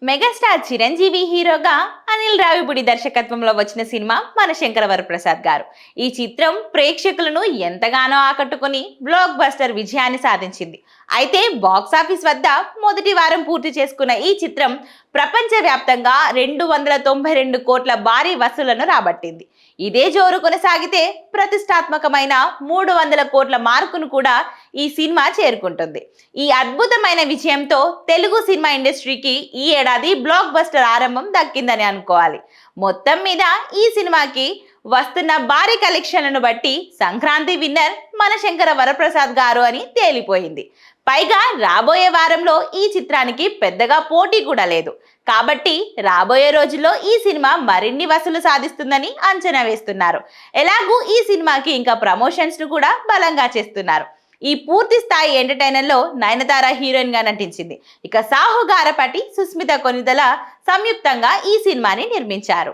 Megastar Chiranjeevi హీరోగా అనిల్ రావిపూడి దర్శకత్వంలో వచ్చిన సినిమా మన శంకర వరప్రసాద్ గారు. ఈ చిత్రం ప్రేక్షకులను ఎంతగానో ఆకట్టుకుని బ్లాక్ బస్టర్ విజయాన్ని సాధించింది. అయితే బాక్సాఫీస్ వద్ద మొదటి వారం పూర్తి చేసుకున్న ఈ చిత్రం ప్రపంచవ్యాప్తంగా 292 కోట్ల భారీ వసూళ్లను రాబట్టింది. ఇదే జోరు కొనసాగితే ప్రతిష్టాత్మకమైన 300 కోట్ల మార్కును కూడా ఈ సినిమా చేరుకుంటుంది. ఈ అద్భుతమైన విజయంతో తెలుగు సినిమా ఇండస్ట్రీకి ఈ ఏడాది బ్లాక్ బస్టర్ ఆరంభం దక్కిందని అనుకోవాలి. మొత్తం మీద ఈ సినిమాకి వస్తున్న భారీ కలెక్షన్లను బట్టి సంక్రాంతి విన్నర్ మన శంకర వరప్రసాద్ గారు అని తేలిపోయింది. పైగా రాబోయే వారంలో ఈ చిత్రానికి పెద్దగా పోటీ కూడా లేదు. కాబట్టి రాబోయే రోజుల్లో ఈ సినిమా మరిన్ని వసూలు సాధిస్తుందని అంచనా వేస్తున్నారు. ఎలాగూ ఈ సినిమాకి ఇంకా ప్రమోషన్స్ ను కూడా బలంగా చేస్తున్నారు. ఈ పూర్తి స్థాయి ఎంటర్టైనర్ లో నయనతార హీరోయిన్ గా నటించింది. ఇక సాహు గారపటి, సుస్మిత కొనిదల సంయుక్తంగా ఈ సినిమాని నిర్మించారు.